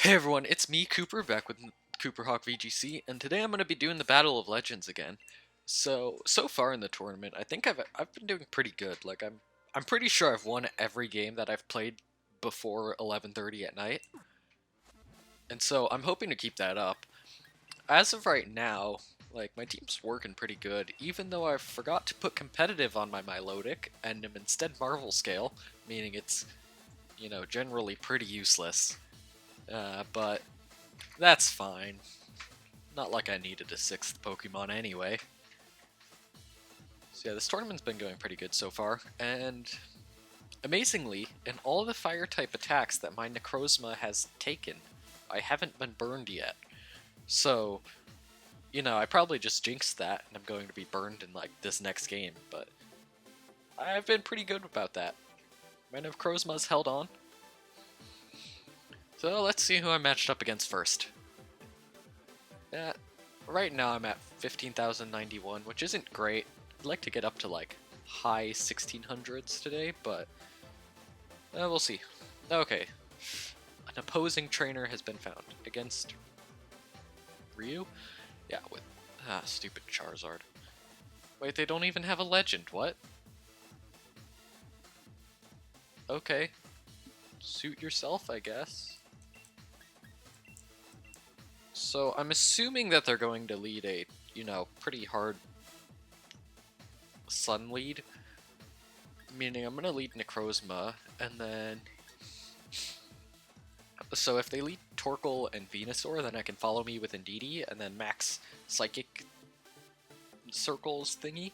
Hey everyone, it's me, Cooper, back with Cooper Hawk VGC, and today I'm going to be doing the Battle of Legends again. So far in the tournament, I think I've been doing pretty good. Like I'm pretty sure I've won every game that I've played before 11:30 at night, and so I'm hoping to keep that up. As of right now, like my team's working pretty good, even though I forgot to put competitive on my Milotic and am instead Marvel Scale, meaning it's generally pretty useless. But that's fine. Not like I needed a sixth Pokemon anyway. So yeah, this tournament's been going pretty good so far, and amazingly, in all the fire-type attacks that my Necrozma has taken, I haven't been burned yet. So, I probably just jinxed that, and I'm going to be burned in, like, this next game, but I've been pretty good about that. My Necrozma's held on. So let's see who I'm matched up against first. Right now I'm at 15,091, which isn't great. I'd like to get up to like high 1600s today, but we'll see. Okay, an opposing trainer has been found against Ryu? Yeah, with stupid Charizard. Wait, they don't even have a legend, what? Okay, suit yourself, I guess. So I'm assuming that they're going to lead a, pretty hard Sun lead. Meaning I'm going to lead Necrozma, and then... So if they lead Torkoal and Venusaur, then I can follow me with Indeedee, and then max Psychic Circles thingy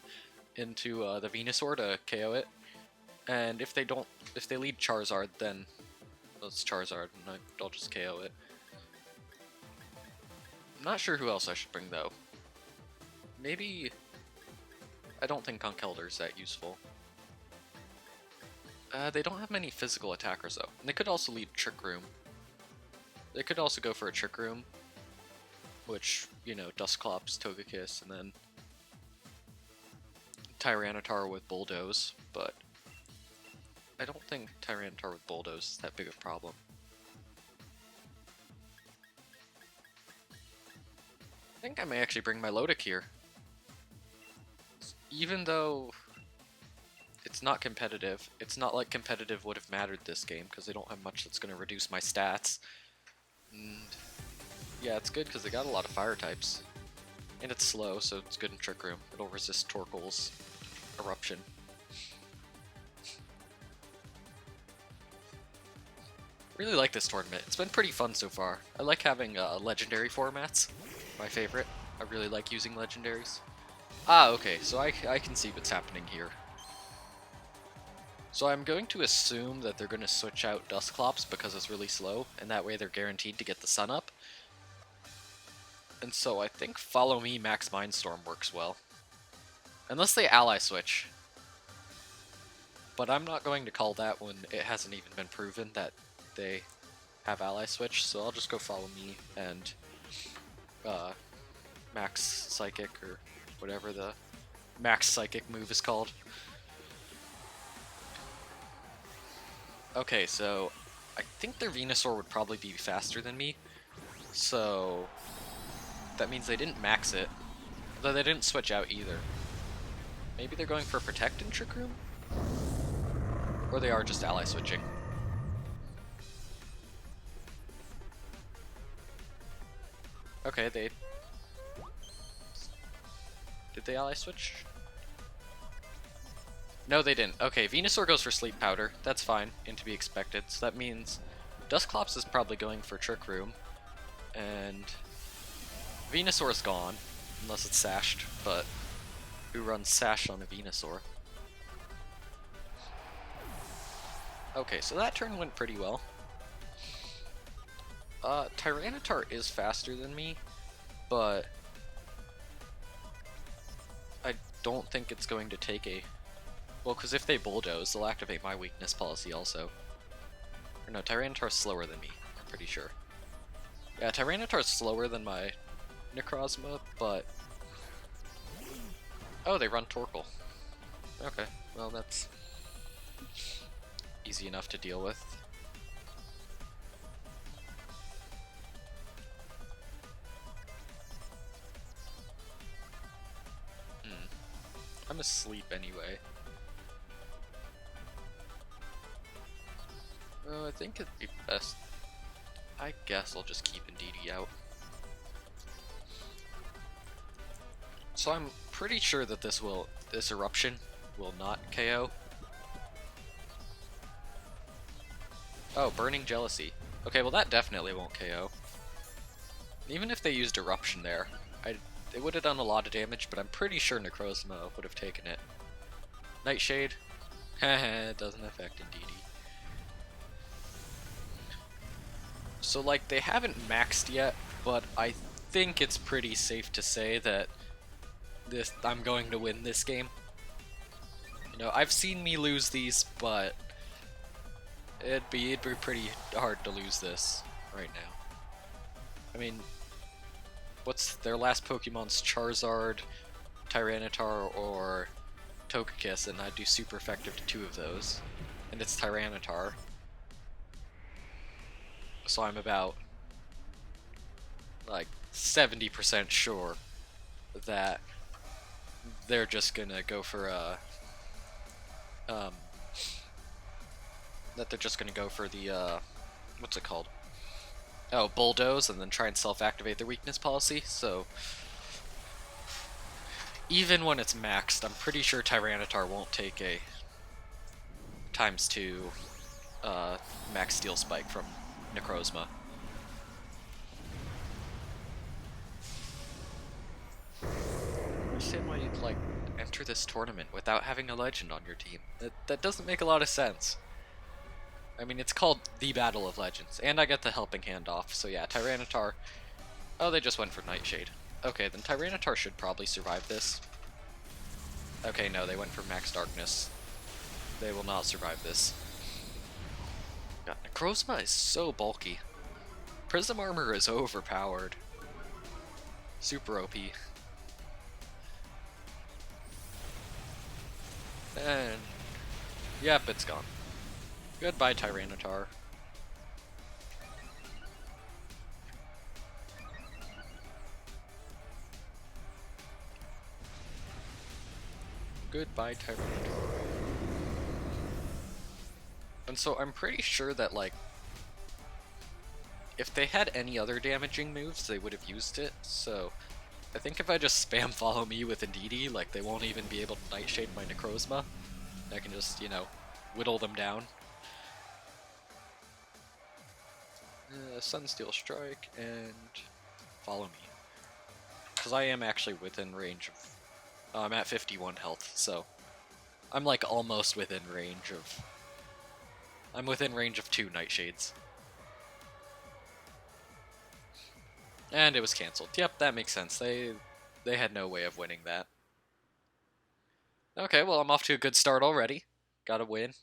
into the Venusaur to KO it. And if they lead Charizard, then... Well, it's Charizard, and I'll just KO it. I'm not sure who else I should bring, though. Maybe... I don't think Conkeldur's that useful. They don't have many physical attackers, though. And they could also lead Trick Room. They could also go for a Trick Room, which, Dusclops, Togekiss, and then Tyranitar with Bulldoze, but I don't think Tyranitar with Bulldoze is that big a problem. I think I may actually bring my Milotic here. Even though it's not competitive, it's not like competitive would have mattered this game, because they don't have much that's going to reduce my stats. And yeah, it's good because they got a lot of fire types. And it's slow, so it's good in Trick Room. It'll resist Torkoal's Eruption. Really like this tournament. It's been pretty fun so far. I like having legendary formats. My favorite. I really like using legendaries. Ah, okay, so I can see what's happening here. So I'm going to assume that they're going to switch out Dusclops because it's really slow, and that way they're guaranteed to get the sun up. And so I think Follow Me Max Mindstorm works well. Unless they ally switch. But I'm not going to call that when it hasn't even been proven that they have ally switch, so I'll just go Follow Me and Max Psychic, or whatever the Max Psychic move is called. Okay, so I think their Venusaur would probably be faster than me, so that means they didn't max it, though they didn't switch out either. Maybe they're going for Protect in Trick Room? Or they are just ally switching. Okay, Did they ally switch? No, they didn't. Okay, Venusaur goes for Sleep Powder. That's fine, and to be expected. So that means Dusclops is probably going for Trick Room, and Venusaur's gone, unless it's Sashed, but who runs Sash on a Venusaur? Okay, so that turn went pretty well. Tyranitar is faster than me, but I don't think it's going to take a... Well, because if they Bulldoze, they'll activate my weakness policy also. Or no, Tyranitar's slower than me, I'm pretty sure. Yeah, Tyranitar's slower than my Necrozma, but... Oh, they run Torkoal. Okay, well that's easy enough to deal with. gonna sleep anyway. Oh, I think it'd be best. I guess I'll just keep Indeedee out. So I'm pretty sure that this eruption will not KO. Oh, Burning Jealousy. Okay, well that definitely won't KO. Even if they used Eruption there, it would have done a lot of damage, but I'm pretty sure Necrozma would have taken it. Nightshade. Haha, it doesn't affect Indeedee. So, like, they haven't maxed yet, but I think it's pretty safe to say that I'm going to win this game. You know, I've seen me lose these, but it'd be pretty hard to lose this right now. I mean, what's their last Pokemon's Charizard, Tyranitar, or Togekiss, and I'd do super effective to 2 of those. And it's Tyranitar. So I'm about, like, 70% sure that they're just gonna go for what's it called? Oh, Bulldoze, and then try and self-activate their weakness policy, so even when it's maxed, I'm pretty sure Tyranitar won't take a ×2 max Steel Spike from Necrozma. I understand why you'd, like, enter this tournament without having a legend on your team. That doesn't make a lot of sense. I mean, it's called the Battle of Legends, and I get the helping hand off, so yeah, Tyranitar... Oh, they just went for Nightshade. Okay, then Tyranitar should probably survive this. Okay, no, they went for Max Darkness. They will not survive this. God, Necrozma is so bulky. Prism Armor is overpowered. Super OP. And... yep, it's gone. Goodbye, Tyranitar. Goodbye, Tyranitar. And so I'm pretty sure that, like, if they had any other damaging moves, they would have used it, so I think if I just spam follow me with Indeedee, like, they won't even be able to Nightshade my Necrozma. I can just, you know, whittle them down. Sunsteel Strike, and follow me. Because I am actually within range of... I'm at 51 health, so I'm, like, almost within range of... I'm within range of 2 Nightshades. And it was cancelled. Yep, that makes sense. They had no way of winning that. Okay, well, I'm off to a good start already. Got a win.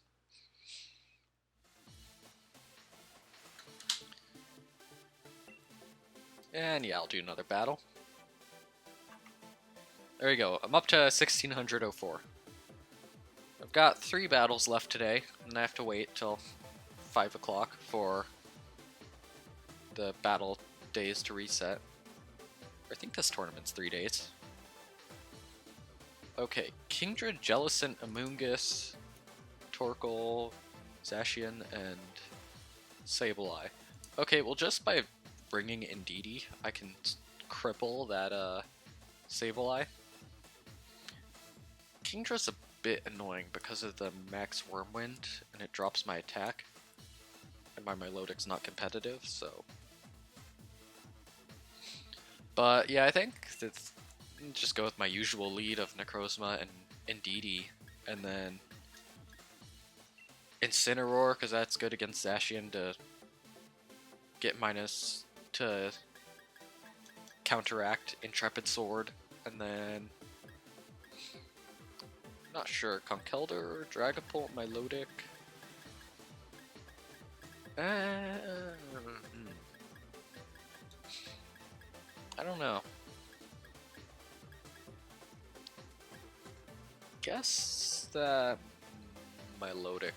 And yeah, I'll do another battle. There you go. I'm up to 1604. I've got 3 battles left today, and I have to wait till 5 o'clock for the battle days to reset. I think this tournament's 3 days. Okay, Kingdra, Jellicent, Amoonguss, Torkoal, Zacian, and Sableye. Okay, well, just by bringing Indeedee, I can cripple that Sableye. Kingdra's a bit annoying because of the max Wormwind, and it drops my attack. And my Milotic's not competitive, so... But yeah, I think that's... just go with my usual lead of Necrozma and Indeedee, and then Incineroar, because that's good against Zacian to get minus to counteract Intrepid Sword, and then not sure, Conkeldurr or Dragapult, Milotic. I don't know. Guess that Milotic.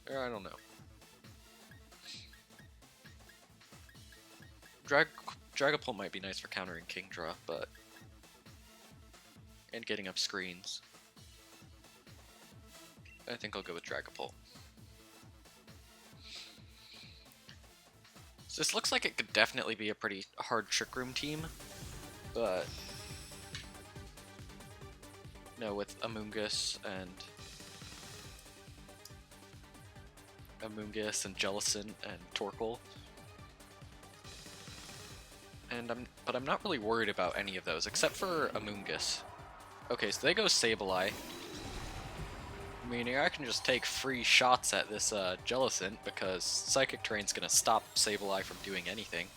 Or I don't know. Dragapult might be nice for countering Kingdra, but and getting up screens. I think I'll go with Dragapult. So this looks like it could definitely be a pretty hard Trick Room team, but no, with Amoonguss and Jellicent and Torkoal. But I'm not really worried about any of those, except for Amoonguss. Okay, so they go Sableye. Meaning I can just take free shots at this Jellicent, because Psychic Terrain's gonna stop Sableye from doing anything.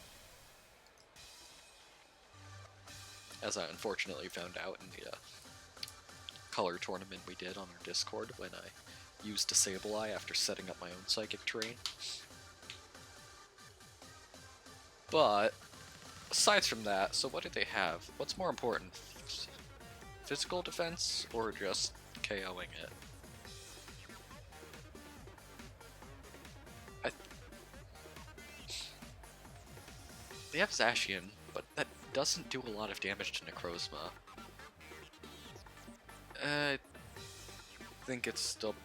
As I unfortunately found out in the color tournament we did on our Discord when I used a Sableye after setting up my own Psychic Terrain. But aside from that, so what do they have? What's more important? Physical defense or just KOing it? They have Zacian, but that doesn't do a lot of damage to Necrozma. I think it's still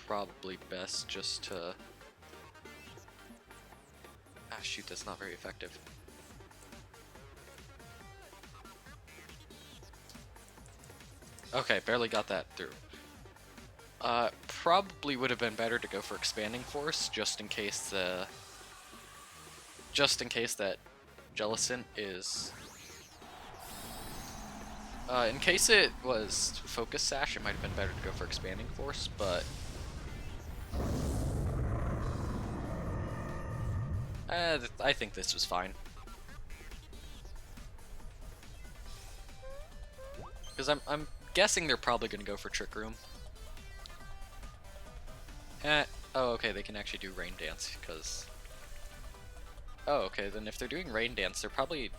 probably best just to... Ah shoot, that's not very effective. Okay, barely got that through. Probably would have been better to go for Expanding Force, just in case that Jellicent is... in case it was Focus Sash, it might have been better to go for Expanding Force, but... I think this was fine. Because I'm guessing they're probably going to go for Trick Room. Oh, okay, they can actually do Rain Dance, because... Oh, okay, then if they're doing Rain Dance, they probably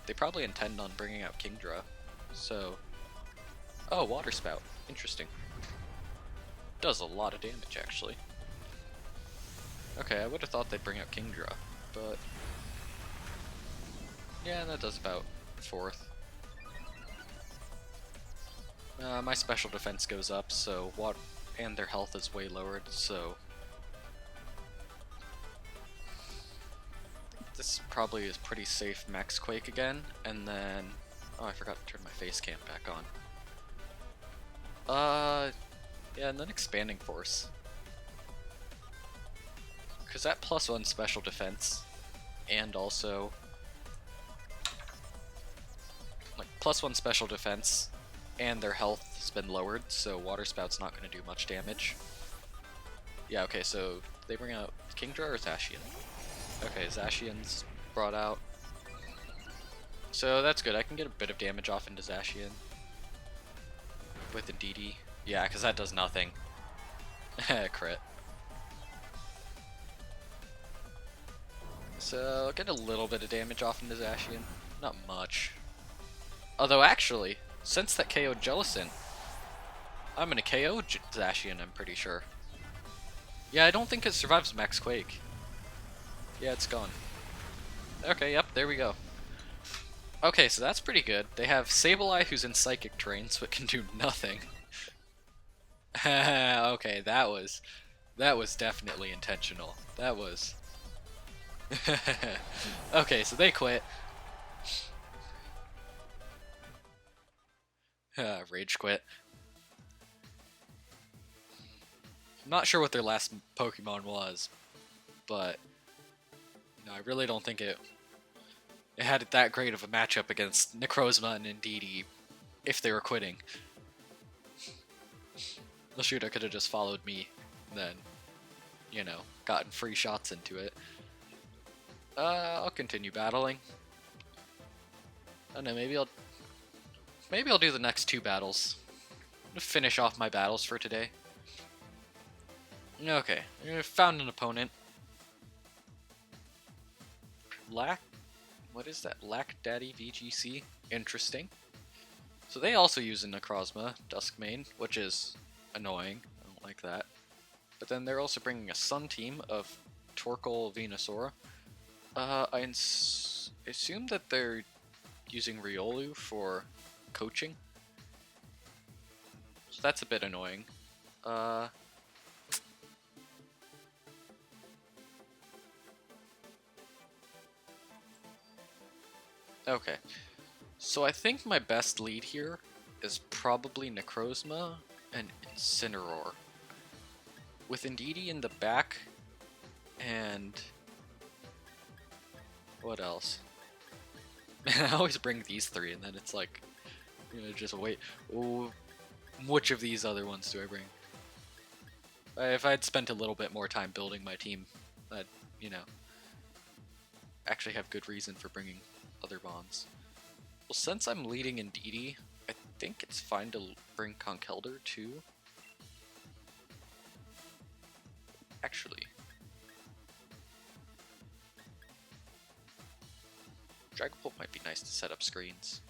intend on bringing out Kingdra. So... Oh, Water Spout. Interesting. Does a lot of damage, actually. Okay, I would have thought they'd bring out Kingdra, but... Yeah, that does about 4th. My special defense goes up, so and their health is way lowered, so... This probably is pretty safe Max Quake again, and then... Oh, I forgot to turn my face cam back on. Yeah, and then Expanding Force. Because that +1 special defense, and also... Like, +1 special defense, and their health has been lowered, so Water Spout's not going to do much damage. Yeah, okay, so they bring out Kingdra or Zacian? Okay, Zacian's brought out. So that's good, I can get a bit of damage off into Zacian. With the DD. Yeah, because that does nothing. Crit. So I'll get a little bit of damage off into Zacian. Not much. Although actually, since that KO'd Jellicent, I'm gonna KO Zacian, I'm pretty sure. Yeah, I don't think it survives Max Quake. Yeah, it's gone. Okay, yep, there we go. Okay, so that's pretty good. They have Sableye, who's in Psychic Terrain, so it can do nothing. Okay, that was definitely intentional. That was... Okay, so they quit. Rage quit. I'm not sure what their last Pokemon was, but no, I really don't think it had that great of a matchup against Necrozma and Indeedee if they were quitting. Well, shoot, I could have just followed me, and then, you know, gotten free shots into it. I'll continue battling. I don't know, maybe I'll do the next 2 battles. I'm gonna finish off my battles for today. Okay, I found an opponent. What is that? Lack Daddy VGC? Interesting. So they also use a Necrozma, Duskmane, which is annoying. I don't like that. But then they're also bringing a Sun team of Torkoal, Venusaur. I assume that they're using Riolu for coaching. So that's a bit annoying. Okay. So I think my best lead here is probably Necrozma and Incineroar. With Indeedee in the back, and what else? Man, I always bring these three, and then it's like, you know, just wait. Ooh, which of these other ones do I bring? If I'd spent a little bit more time building my team, I'd, you know, actually have good reason for bringing other bonds. Well, since I'm leading Indeedee, I think it's fine to bring Conkeldurr too. Actually, Dragapult might be nice to set up screens.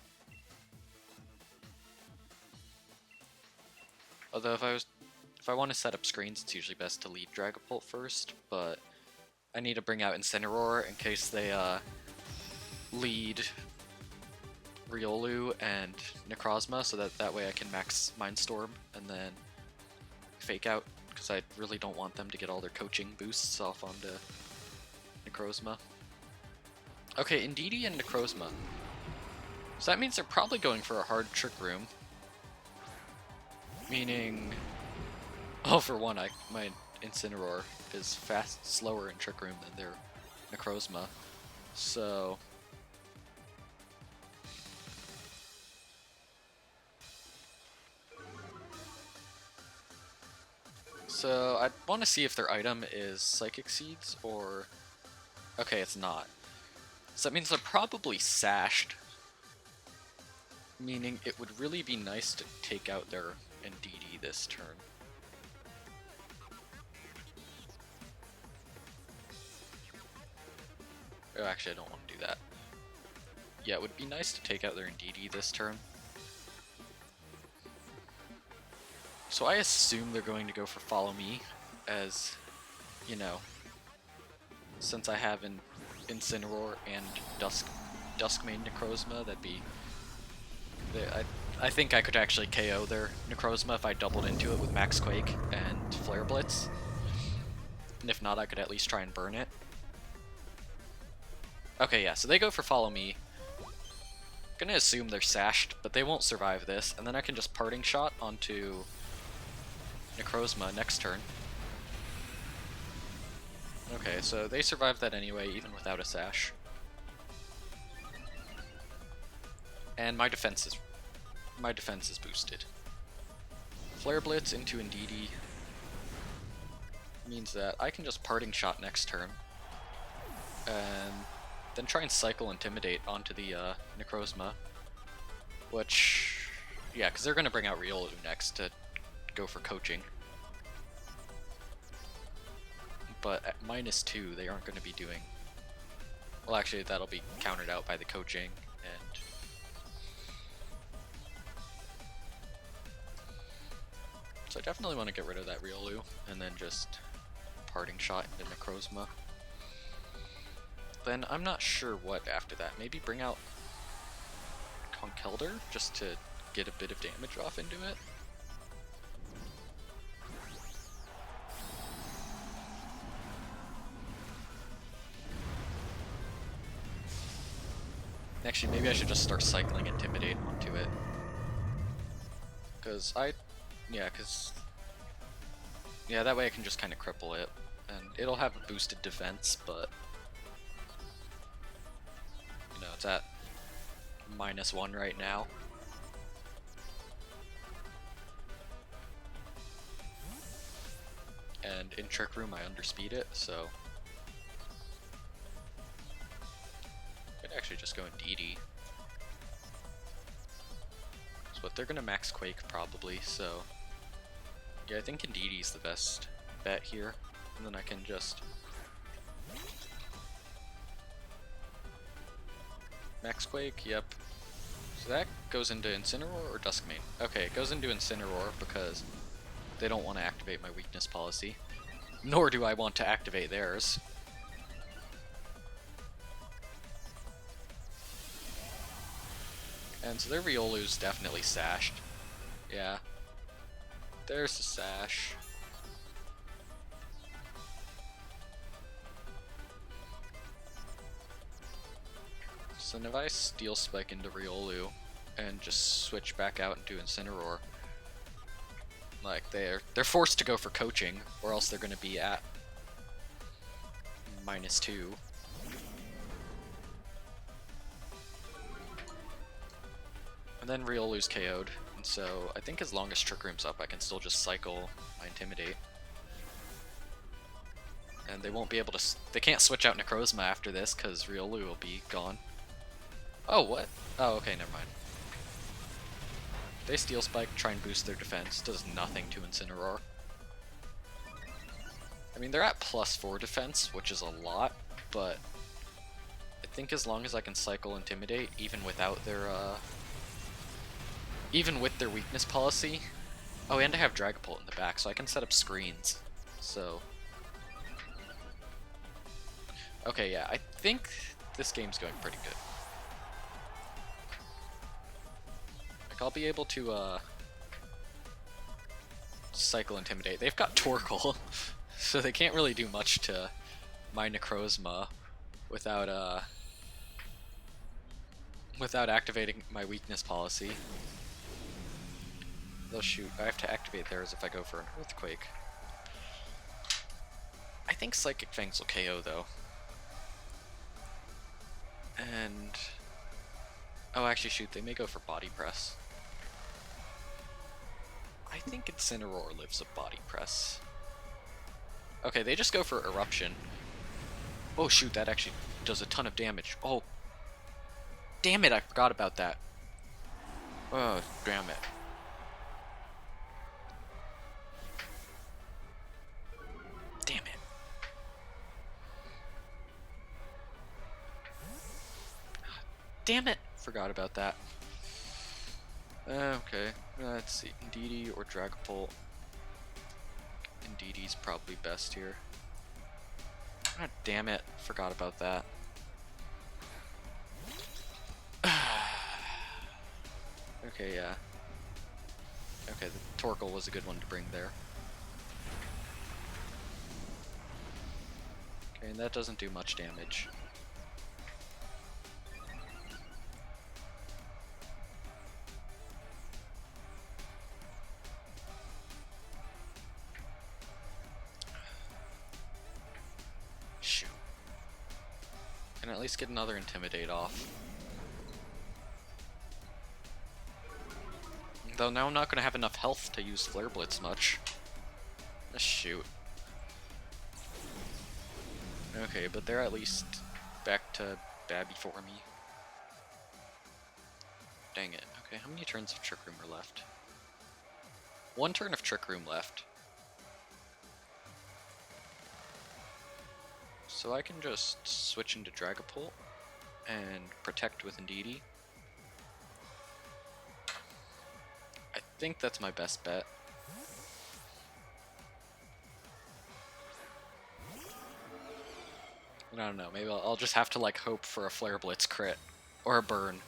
Although if I want to set up screens, it's usually best to lead Dragapult first, but I need to bring out Incineroar in case they lead Riolu and Necrozma, so that way I can max Mindstorm and then Fake Out, because I really don't want them to get all their coaching boosts off onto Necrozma. Okay, Indeedee and Necrozma. So that means they're probably going for a hard Trick Room. Meaning... Oh, for one, my Incineroar is slower in Trick Room than their Necrozma. So... So I want to see if their item is Psychic Seeds or... Okay, it's not. So that means they're probably sashed. Meaning it would really be nice to take out their Indeedee this turn. Oh, actually I don't want to do that. Yeah, it would be nice to take out their Indeedee this turn. So I assume they're going to go for Follow Me, as, you know, since I have an Incineroar and Duskmane Necrozma, that'd be... I think I could actually KO their Necrozma if I doubled into it with Max Quake and Flare Blitz. And if not, I could at least try and burn it. Okay, yeah, so they go for Follow Me. Gonna assume they're sashed, but they won't survive this, and then I can just Parting Shot onto Necrozma next turn. Okay, so they survived that anyway, even without a sash. And my defense is boosted. Flare Blitz into Indeedee means that I can just Parting Shot next turn, and then try and cycle Intimidate onto the Necrozma, which, yeah, because they're going to bring out Riolu next to go for coaching. But at -2, they aren't going to be doing... Well, actually, that'll be countered out by the coaching, and... So I definitely want to get rid of that Riolu, and then just Parting Shot into Necrozma. Then I'm not sure what after that. Maybe bring out Conkeldurr, just to get a bit of damage off into it. Actually, maybe I should just start cycling Intimidate onto it. Yeah, that way I can just kind of cripple it. And it'll have a boosted defense, but... You know, it's at -1 right now. And in Trick Room I underspeed it, so... I'd actually just go Indeedee. But they're gonna Max Quake probably, so... Yeah, I think Indeedee's the best bet here. And then I can just... Max Quake, yep. So that goes into Incineroar or Duskmane? Okay, it goes into Incineroar because they don't want to activate my weakness policy. Nor do I want to activate theirs. And so their Riolu's definitely sashed. Yeah. There's the sash. So now if I Steel Spike into Riolu and just switch back out and do Incineroar, like they're forced to go for coaching, or else they're gonna be at -2. And then Riolu's KO'd, and so I think as long as Trick Room's up, I can still just cycle my Intimidate. And they won't be able to. They can't switch out Necrozma after this because Riolu will be gone. Oh, what? Oh, okay, never mind. They Steel Spike, try and boost their defense. Does nothing to Incineroar. I mean, they're at +4 defense, which is a lot, but I think as long as I can cycle Intimidate, even without their, even with their weakness policy. Oh, and I have Dragapult in the back, so I can set up screens. So. Okay, yeah, I think this game's going pretty good. Like, I'll be able to, cycle Intimidate. They've got Torkoal, so they can't really do much to my Necrozma without, without activating my weakness policy. They'll shoot. I have to activate theirs if I go for an Earthquake. I think Psychic Fangs will KO, though. And... oh, actually, shoot, they may go for Body Press. I think Incineroar lives a Body Press. Okay, they just go for Eruption. Oh, shoot, that actually does a ton of damage. Oh. Damn it, I forgot about that. Oh, damn it. Damn it. Damn it! Forgot about that. Okay, let's see. Indeedee or Dragapult. Indeedee's probably best here. God damn it, forgot about that. Okay, yeah. Okay, the Torkoal was a good one to bring there. Okay, and that doesn't do much damage. Shoot. Can I at least get another Intimidate off? Though now I'm not going to have enough health to use Flare Blitz much. Shoot. Okay, but they're at least back to Babby for me. Dang it. Okay, how many turns of Trick Room are left? 1 turn of Trick Room left. So I can just switch into Dragapult and protect with Indeedee. I think that's my best bet. I don't know, maybe I'll just have to like hope for a Flare Blitz crit. Or a burn.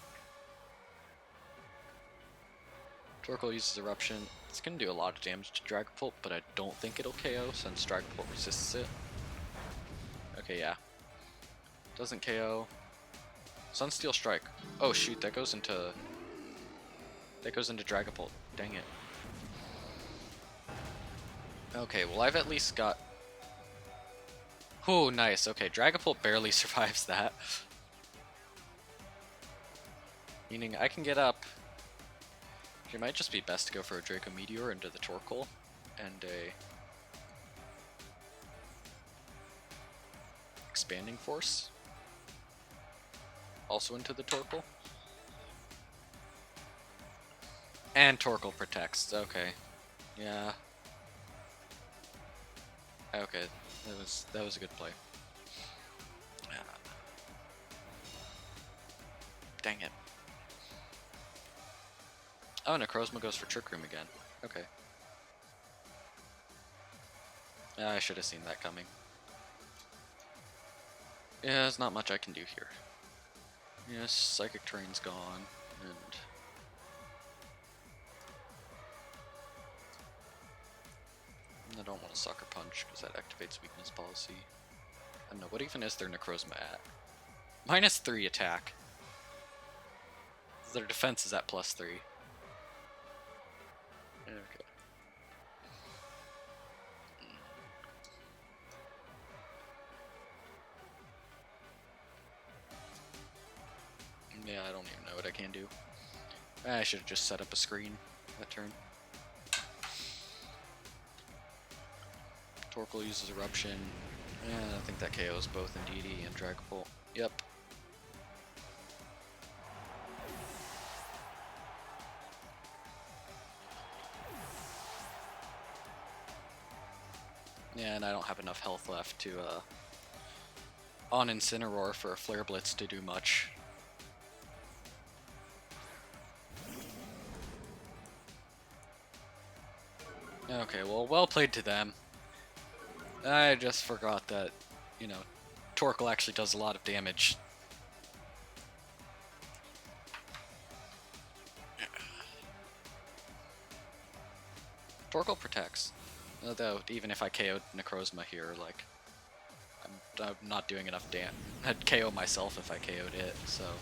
Torkoal uses Eruption. It's gonna do a lot of damage to Dragapult, but I don't think it'll KO since Dragapult resists it. Okay, yeah. Doesn't KO. Sunsteel Strike. Oh shoot, that goes into Dragapult. Dang it. Okay, well I've at least got... oh, nice. Okay, Dragapult barely survives that. Meaning I can get up. It might just be best to go for a Draco Meteor into the Torkoal and a Expanding Force also into the Torkoal. And Torkoal protects. Okay. Yeah. Okay. That was a good play. Dang it. Oh, Necrozma goes for Trick Room again. Okay. I should have seen that coming. Yeah, there's not much I can do here. Yes, Psychic Terrain's gone, and... I don't want to Sucker Punch because that activates weakness policy. I don't know, what even is their Necrozma at? -3 attack. Their defense is at +3. Okay. Yeah, I don't even know what I can do. I should have just set up a screen that turn. Torkoal uses Eruption. Yeah, I think that KOs both Indeedee and Dragapult. Yep. Yeah, and I don't have enough health left to on Incineroar for a Flare Blitz to do much. Okay, well played to them. I just forgot that, you know, Torkoal actually does a lot of damage. Torkoal protects. Although, even if I KO'd Necrozma here, like, I'm not doing enough damage. I'd KO myself if I KO'd it, so...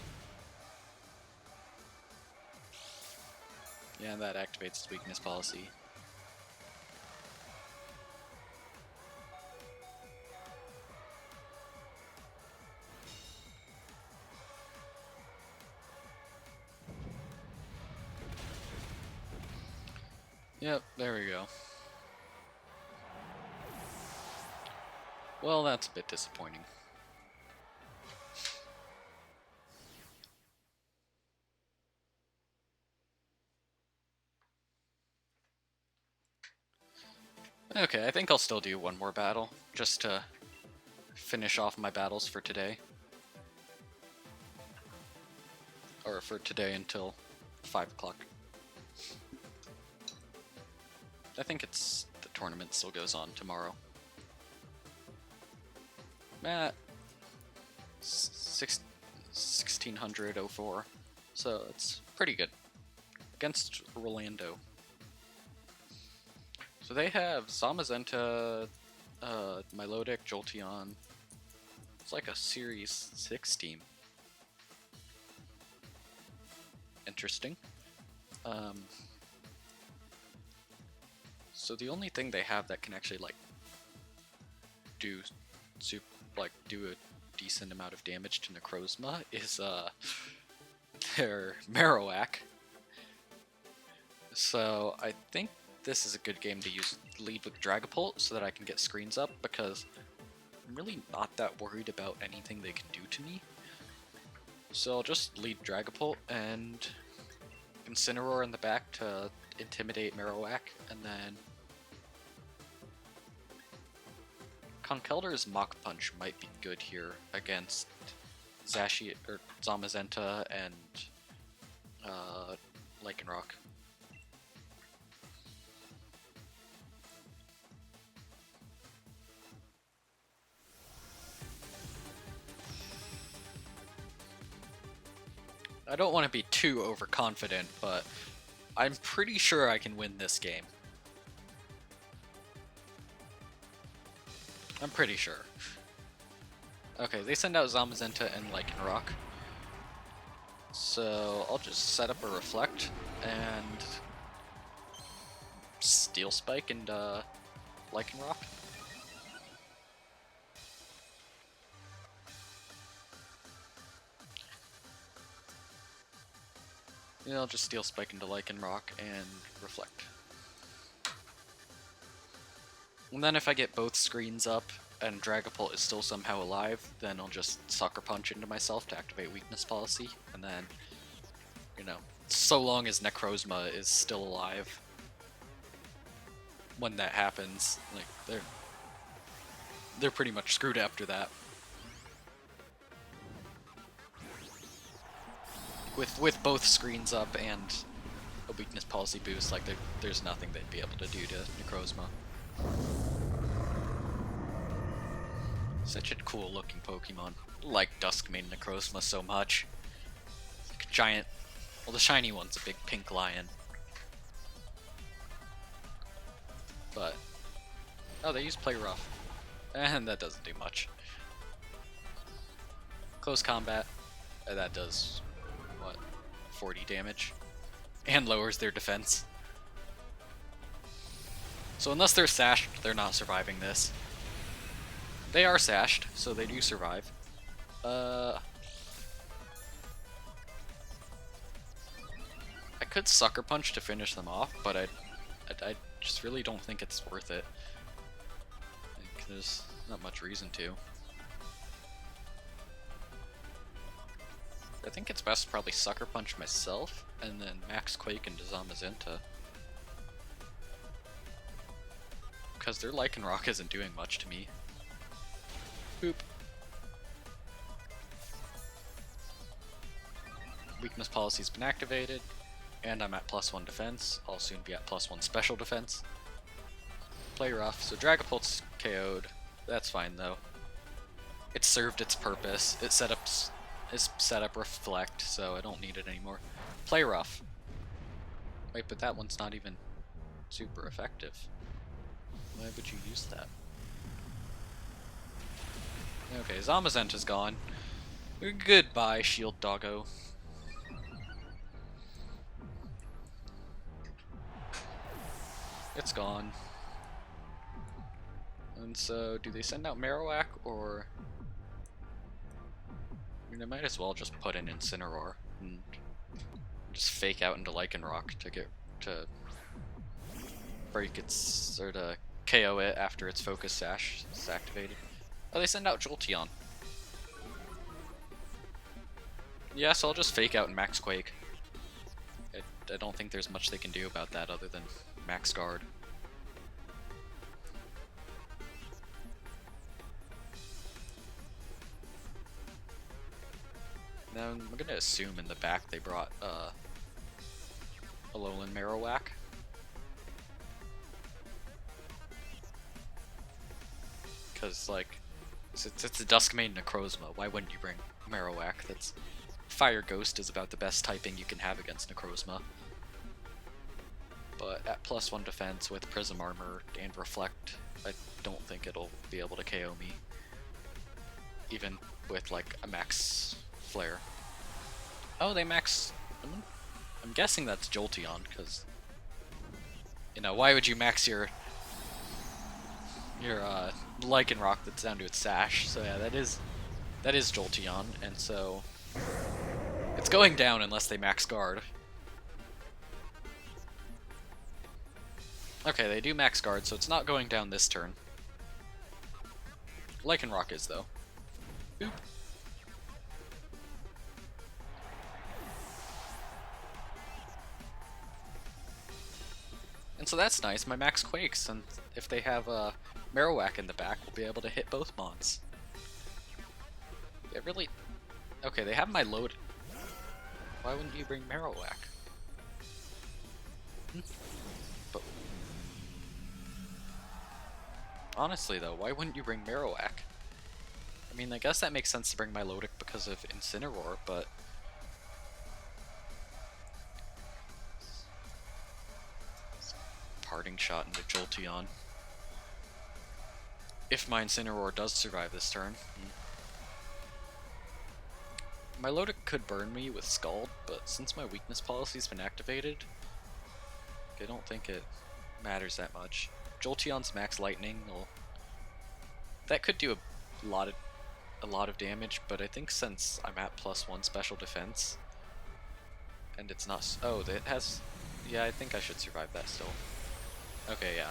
Yeah, that activates its weakness policy. Yep, there we go. Well, that's a bit disappointing. Okay, I think I'll still do one more battle, just to finish off my battles for today. Or for today until 5 o'clock. I think it's... the tournament still goes on tomorrow. At 1600.04, so it's pretty good. Against Rolando. So they have Zamazenta, Milotic, Jolteon. It's like a Series 6 team. Interesting. So the only thing they have that can actually like do a decent amount of damage to Necrozma is their Marowak. So I think this is a good game to lead with Dragapult so that I can get screens up, because I'm really not that worried about anything they can do to me. So I'll just lead Dragapult and Incineroar in the back to intimidate Marowak, and then Conkeldur's Mach Punch might be good here against Zamazenta and Lycanroc. I don't want to be too overconfident, but I'm pretty sure I can win this game. I'm pretty sure. Okay, they send out Zamazenta and Lycanroc. So I'll just set up a Reflect and Steel Spike and Lycanroc. Yeah, I'll just Steel Spike into Lycanroc and Reflect. And then if I get both screens up and Dragapult is still somehow alive, then I'll just Sucker Punch into myself to activate Weakness Policy, and then, you know, so long as Necrozma is still alive when that happens, like, they're pretty much screwed after that. With both screens up and a Weakness Policy boost, like, there's nothing they'd be able to do to Necrozma. Such a cool looking Pokemon. I like Duskmane Necrozma so much. It's like a giant... well, the shiny one's a big pink lion. But Oh, they use Play Rough. And that doesn't do much. Close combat. That does, what, 40 damage? And lowers their defense. So unless they're sashed, they're not surviving this. They are sashed, so they do survive. I could Sucker Punch to finish them off, but I just really don't think it's worth it. Like, there's not much reason to. I think it's best to probably Sucker Punch myself, and then Max Quake into Zamazenta. Because their Lycanroc isn't doing much to me. Boop. Weakness policy's been activated, and I'm at +1 defense. I'll soon be at +1 special defense. Play rough, so Dragapult's KO'd. That's fine though. It served its purpose. It set up Reflect, so I don't need it anymore. Play rough. Wait, but that one's not even super effective. Why would you use that? Okay, Zamazenta's gone. Goodbye, Shield Doggo. It's gone. And so, do they send out Marowak, or... I mean, I might as well just put in Incineroar and just fake out into Lycanroc to break its, or to KO it after its Focus Sash is activated. Oh, they send out Jolteon. Yeah, so I'll just fake out in Max Quake. I don't think there's much they can do about that other than Max Guard. Now, I'm gonna assume in the back they brought Alolan Marowak. Because, like, it's a Duskmane Necrozma. Why wouldn't you bring Marowak? That's Fire Ghost is about the best typing you can have against Necrozma. But at +1 defense with Prism Armor and Reflect, I don't think it'll be able to KO me. Even with, like, a max Flare. Oh, they max... I'm guessing that's Jolteon, because... You know, why would you max your Lycanroc that's down to its Sash? So yeah, that is Jolteon, and so... It's going down unless they max Guard. Okay, they do max Guard, so it's not going down this turn. Lycanroc is, though. Boop. And so that's nice, my max Quakes, and if they have Marowak in the back, we'll be able to hit both Mons. They really... Okay, they have my load... Why wouldn't you bring Marowak? But... Honestly though, why wouldn't you bring Marowak? I mean, I guess that makes sense to bring Milotic because of Incineroar, but... Parting Shot into Jolteon. If my Incineroar does survive this turn. Milotic could burn me with Scald, but since my weakness policy's been activated, I don't think it matters that much. Jolteon's max Lightning will... That could do a lot of damage, but I think since I'm at +1 special defense, and it's not... Oh, it has... Yeah, I think I should survive that still. Okay, yeah.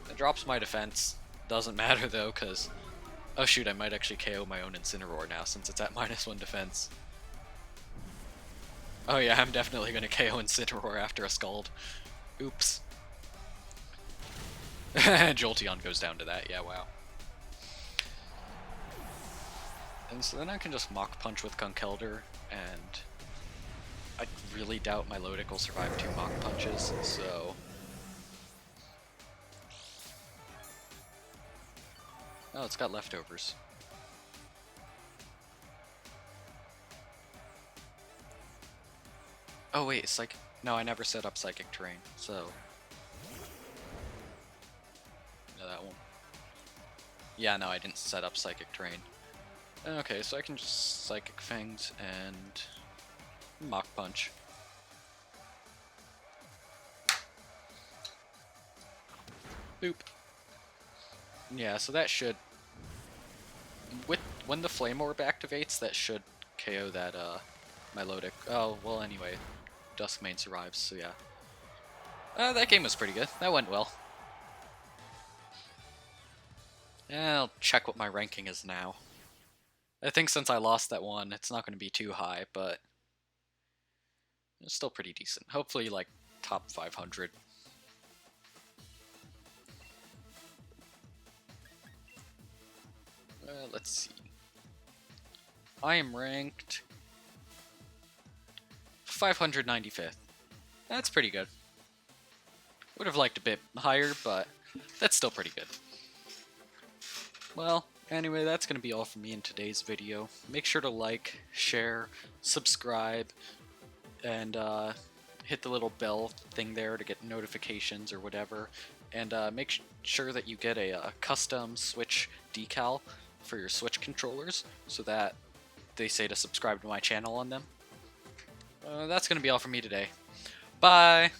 It drops my defense. Doesn't matter though, because... Oh shoot, I might actually KO my own Incineroar now, since it's at -1 defense. Oh yeah, I'm definitely gonna KO Incineroar after a Scald. Oops. Jolteon goes down to that, yeah, wow. And so then I can just Mach Punch with Conkeldurr, and... I really doubt my Milotic will survive 2 Mach Punches, so... Oh, it's got leftovers. Oh wait, no, I never set up Psychic Terrain, so... Yeah, that one. Yeah, no, I didn't set up Psychic Terrain. Okay, so I can just Psychic Fangs and Mach Punch. Boop. Yeah, so that should... When the Flame Orb activates, that should KO that, Milotic. Oh, well, anyway. Duskmane survives, so yeah. That game was pretty good. That went well. I'll check what my ranking is now. I think since I lost that one, it's not going to be too high, but it's still pretty decent. Hopefully, like, top 500. Let's see. I am ranked 595th. That's pretty good. Would have liked a bit higher, but that's still pretty good. Well, anyway, that's going to be all from me in today's video. Make sure to like, share, subscribe, and hit the little bell thing there to get notifications or whatever. And make sure that you get a custom Switch decal for your Switch controllers so that they say to subscribe to my channel on them. That's going to be all from me today. Bye!